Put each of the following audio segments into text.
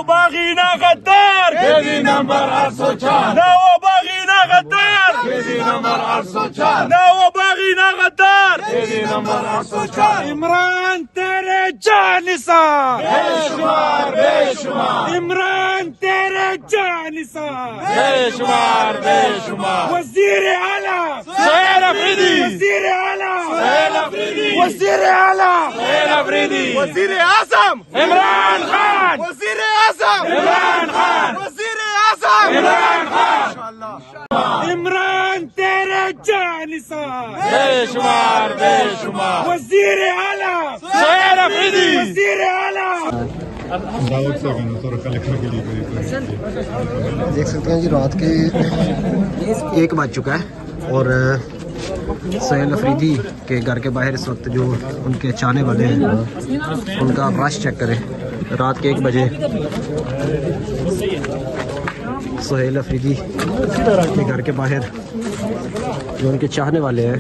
باغینا غدار پیدی نمبر 804 نو باغینا غدار پیدی نمبر 804 نو باغینا غدار پیدی نمبر 804 عمران تیرے جانسار बेशुमार बेशुमार عمران تیرے جانسار बेशुमार बेशुमार وزیر اعلی سہیل افریدی وزیر اعلی سہیل افریدی وزیر اعلی سہیل افریدی وزیر اعظم عمران خان وزیر اعظم عمران خان وزیر اعظم عمران خان عمران تیرے جانسار बेशुमार बेशुमार وزیر اعلی سہیل افریدی وزیر اعلی देख सकते हैं जी रात के 1 बज चुका है और सहेल अफरीदी के घर के बाहर इस वक्त जो उनके चाहने वाले हैं उनका रश चेक करें। रात के 1 बजे सहेल अफरीदी के घर के बाहर जो उनके चाहने वाले हैं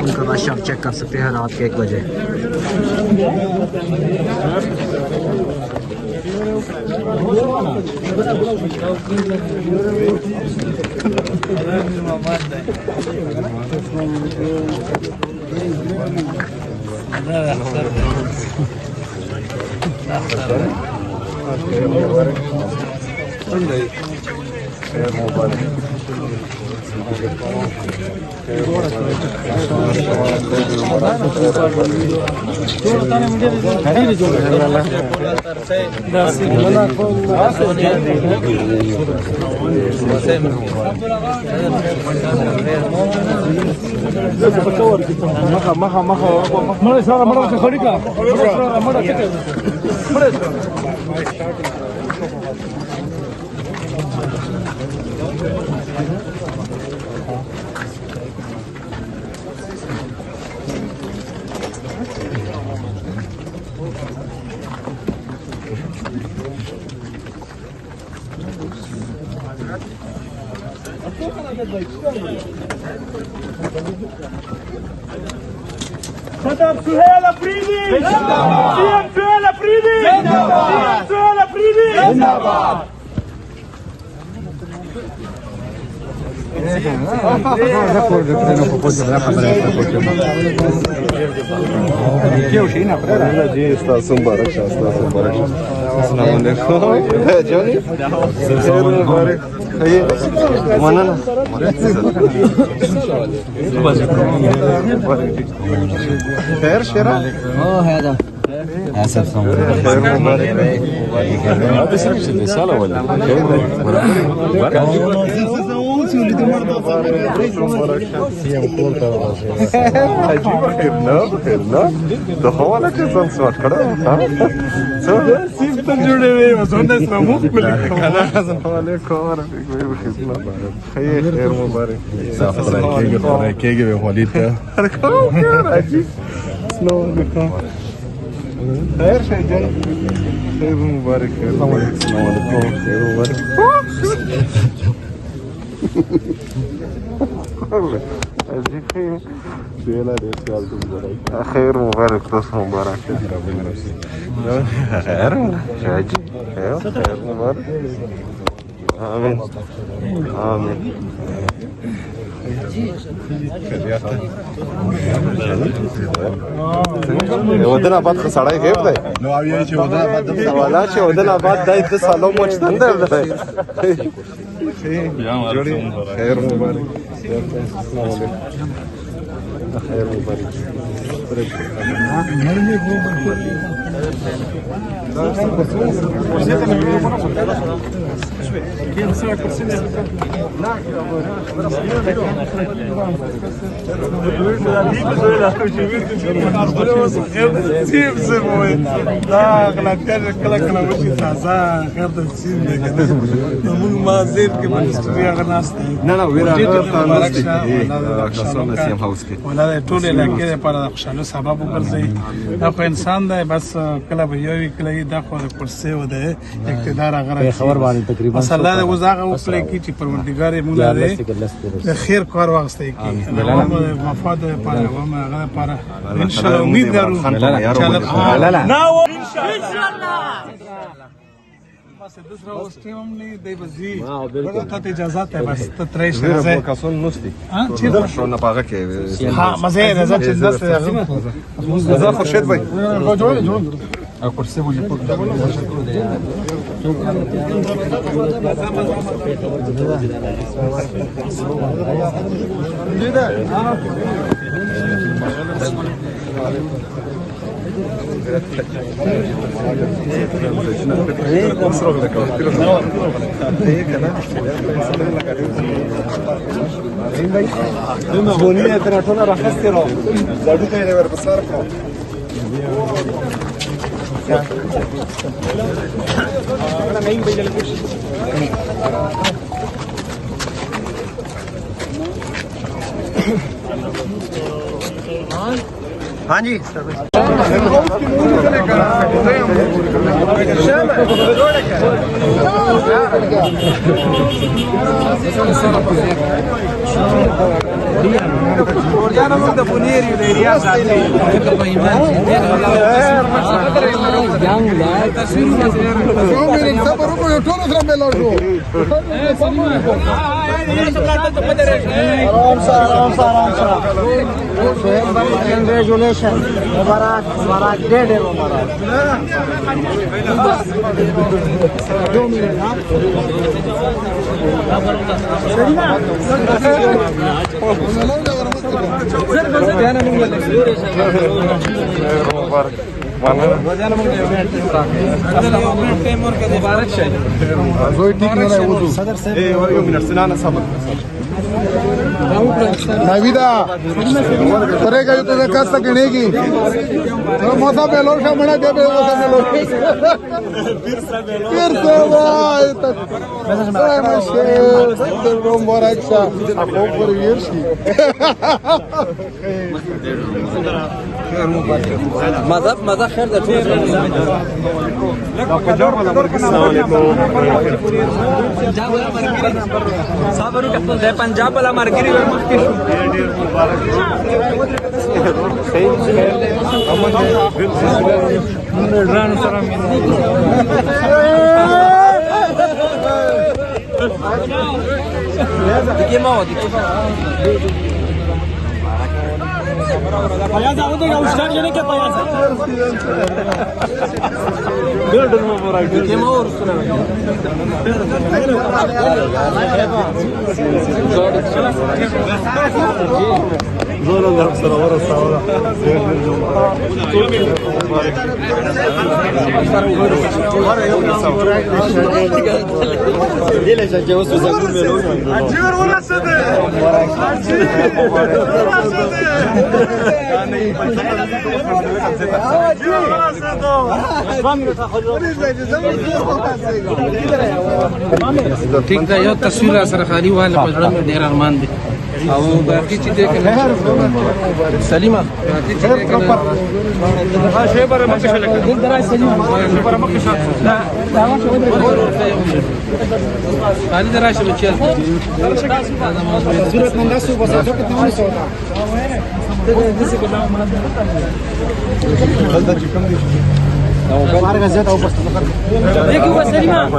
उनका रश आप चेक कर सकते हैं रात के 1 बजे। صدر سهيل افريدي سيم سهيل افريدي سيم سهيل افريدي استاذ مبارك شه استاذ مبارك شه السلام علیکم جانی خیر مبارک خیر مننه خیر شرا هذا اسف خیر مبارک بس رساله ولا عجيبه خير لا ده هو لك انسان سمعت كده سيف تجربه وي مسونده اسمه السلام عليكم ورحمه الله وبركاته خير مبارك كيجي وليد عجيب السلام عليكم خير شيء جاي خير مبارك السلام عليكم خير مبارك عجيب خير بيلا خير مبارك تصل مبارك خير شاجي خير مبارك آمين آمين ودنا بعد خساره غير ده نو اوی چې ودا بعد ولا چې ودنا بعد دای د سالو مچتن ده خير مبارك السلام عليكم خير مبارك نه نه ویرا ولا ټول علاقې لپاره خوشاله سبب وګرځي دا په انسان دی بس کله به یو کله دا خو د کرسي و د اقتدار غره خبر باندې تقریبا مسله د وزاغه وکړي کی چې پروردګار موږ د خیر کار واغسته کی مفاد لپاره و ما هغه لپاره ان شاء الله امید لرو لا لا ان شاء الله بس دسره اوس ټیم هم نه دی بزي ته اجازه ته بس ته ترېش راځي کاسون نوستي ها چیرته شو نه پاګه کې ها مزه راځي چې دسته زه خورشید بھائی جوړ او کرسي مو په بونیه تر ټوله راخسته راو زړه ته یې ور بسار کړو हाँ जी Congratulations, Mubarak, Mubarak, dead Mubarak. 2 minutes, huh? Navidad, करेगा जो तुझे कर सकेगी तो मौसा बेलोर का बना दे बे मौसा बेलोर फिर से भाई तक रोम बराक्षा आपको पर वीरशी मजा खैर द पंजाब वाला मार्केट ठीक है यो तस्वीर सर खाली वाले पजड़ा में ढेर अरमान दे او باقي چې دې کنه سلیمه باقي چې دې کنه ها شی بره مکه شل دل درای سلیمه شی بره مکه شل لا دا واشه خالي درای شي بچل صورت من راسو بس دا کې تمام سو دې څه کوم ما دا چې کوم دي او بار غزت او بس دیکھو بس سلیمه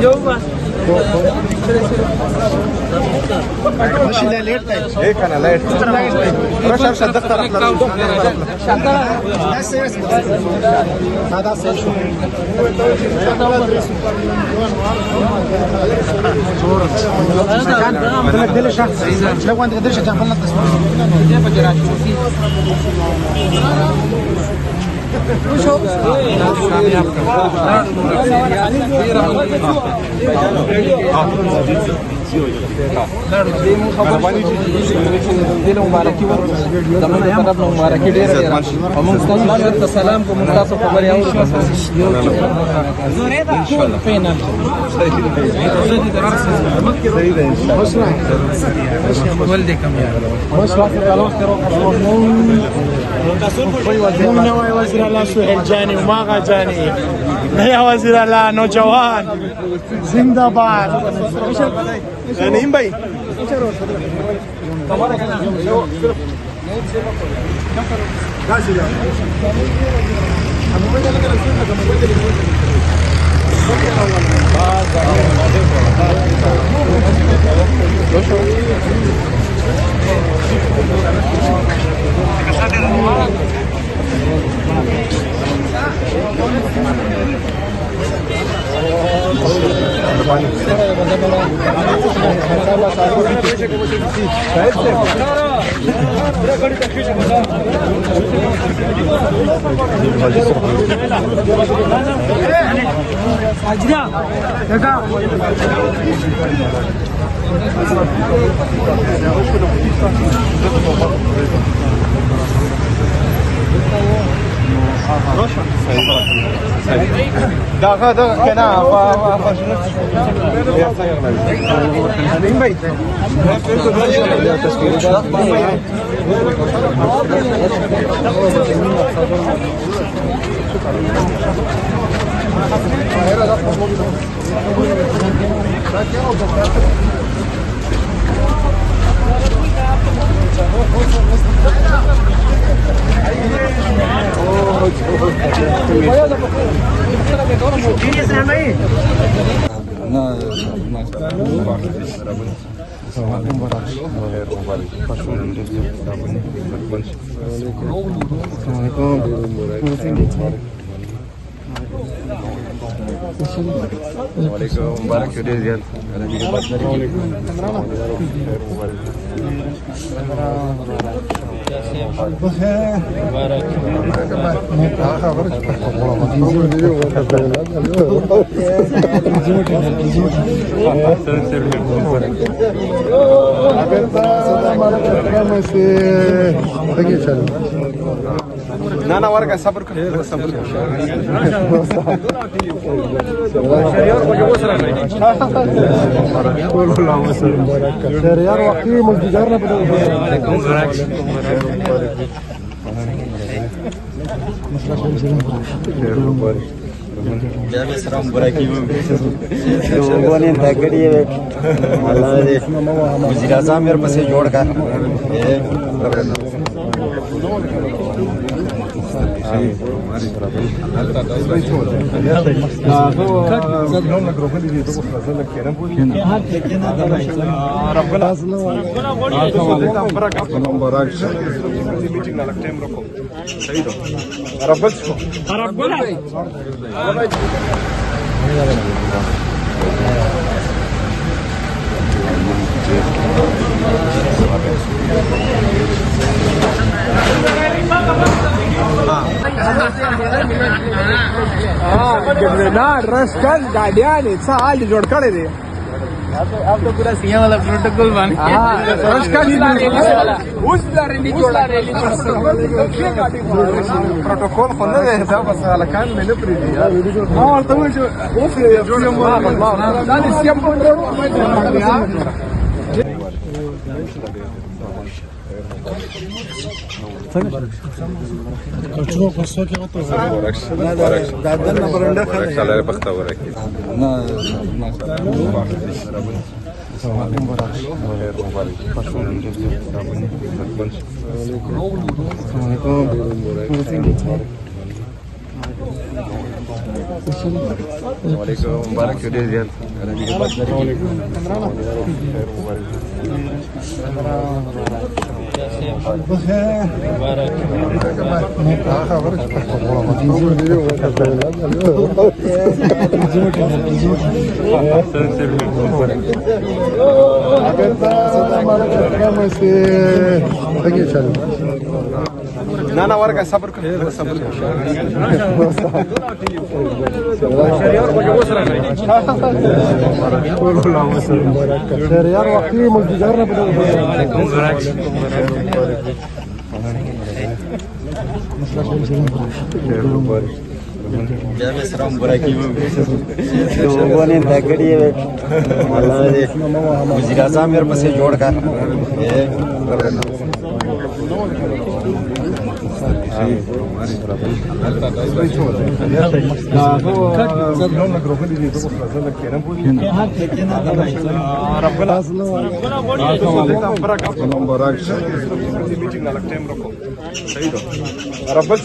یو بس ماشي لا ليت هيك انا ليت رشا شدت هذا سيشو هذا دل شخص لو انت قدرش تعمل التصوير دي بجرات مبارکی زمونږ طرف نه مبارکی ډیره ده او موږ تاسو سلام کوم تاسو خبرې اورو زوره ده ان شاء الله فینال صحیح ده ول دې کم یار خوش وخت خلاص تر نوای وزیر الله سهیل جانی و ماغا جانی نیا وزیر الله نوجوان زنده باد نیم بھائی ده كنا मुबारक ना ना वर्ग सबर कर सबर यार वाकई मुझे गुजारना लोगों ने तगड़ी वज़ीर आज़म मेरे पास जोड़ कर रस्कन गाड़ियां साल जोड़ कर दे अब तो पूरा सीएम वाला प्रोटोकॉल बन गया प्रोटोकॉल खोलना है सब साला कान मैंने प्रीति यार और तुम जो वो सीएम को ना ना वर्ग सबर कर सबर यार वाकई मुझे गुजारना लोगों ने तगड़ी वज़ीर आज़म मेरे पास जोड़ कर रब्बल